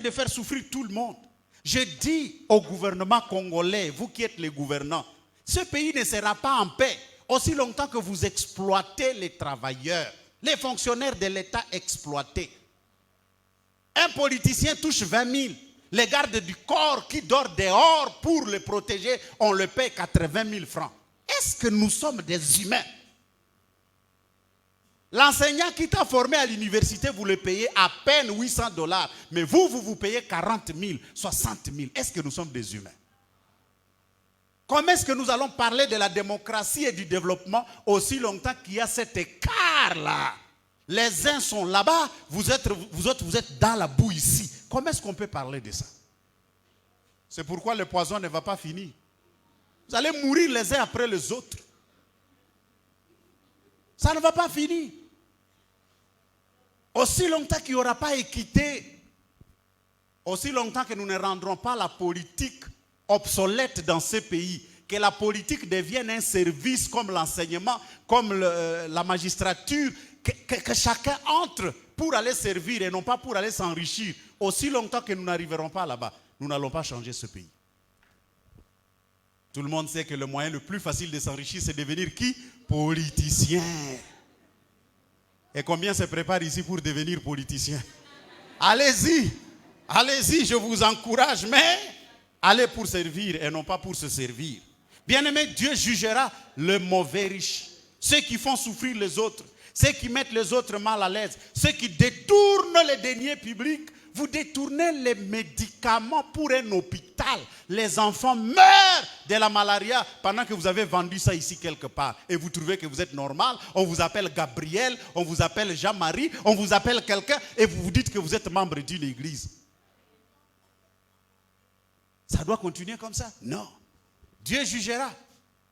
de faire souffrir tout le monde. Je dis au gouvernement congolais, vous qui êtes les gouvernants, ce pays ne sera pas en paix aussi longtemps que vous exploitez les travailleurs, les fonctionnaires de l'État exploités. Un politicien touche 20 000. Les gardes du corps qui dorment dehors pour le protéger, on le paye 80 000 francs. Est-ce que nous sommes des humains? L'enseignant qui t'a formé à l'université, vous le payez à peine 800 $. Mais vous payez 40 000, 60 000. Est-ce que nous sommes des humains? Comment est-ce que nous allons parler de la démocratie et du développement aussi longtemps qu'il y a cet écart-là? Les uns sont là-bas, vous autres, vous êtes dans la boue ici. Comment est-ce qu'on peut parler de ça? C'est pourquoi le poison ne va pas finir. Vous allez mourir les uns après les autres. Ça ne va pas finir. Aussi longtemps qu'il n'y aura pas équité, aussi longtemps que nous ne rendrons pas la politique obsolète dans ce pays, que la politique devienne un service comme l'enseignement, comme la magistrature, que chacun entre pour aller servir et non pas pour aller s'enrichir. Aussi longtemps que nous n'arriverons pas là-bas, nous n'allons pas changer ce pays. Tout le monde sait que le moyen le plus facile de s'enrichir, c'est devenir qui? Politicien. Et combien se préparent ici pour devenir politicien? Allez-y, allez-y, je vous encourage, mais allez pour servir et non pas pour se servir. Bien-aimé, Dieu jugera le mauvais riche, ceux qui font souffrir les autres, ceux qui mettent les autres mal à l'aise, ceux qui détournent les deniers publics. Vous détournez les médicaments pour un hôpital. Les enfants meurent de la malaria pendant que vous avez vendu ça ici quelque part. Et vous trouvez que vous êtes normal. On vous appelle Gabriel, on vous appelle Jean-Marie, on vous appelle quelqu'un et vous vous dites que vous êtes membre d'une église. Ça doit continuer comme ça? Non. Dieu jugera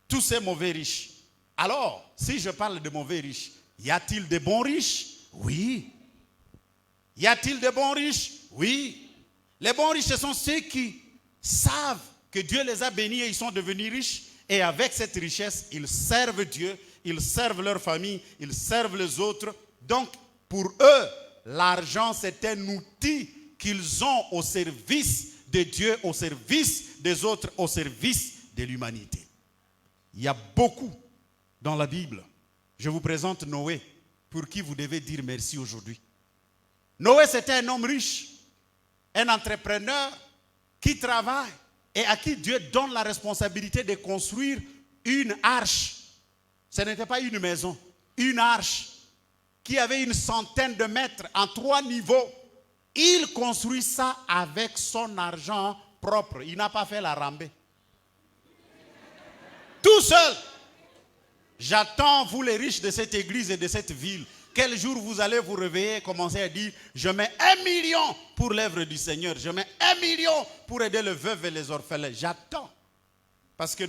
tous ces mauvais riches. Alors, si je parle de mauvais riches, y a-t-il de bons riches? Oui. Y a-t-il de bons riches? Oui. Les bons riches, ce sont ceux qui savent que Dieu les a bénis et ils sont devenus riches. Et avec cette richesse, ils servent Dieu, ils servent leur famille, ils servent les autres. Donc, pour eux, l'argent, c'est un outil qu'ils ont au service de Dieu, au service des autres, au service de l'humanité. Il y a beaucoup dans la Bible. Je vous présente Noé, pour qui vous devez dire merci aujourd'hui. Noé, c'était un homme riche, un entrepreneur qui travaille et à qui Dieu donne la responsabilité de construire une arche. Ce n'était pas une maison, une arche qui avait une centaine de mètres en 3 niveaux. Il construit ça avec son argent propre. Il n'a pas fait la rambée. Tout seul. J'attends, vous les riches de cette église et de cette ville, quel jour vous allez vous réveiller et commencer à dire, je mets 1 million pour l'œuvre du Seigneur, je mets 1 million pour aider les veuves et les orphelins. J'attends. Parce que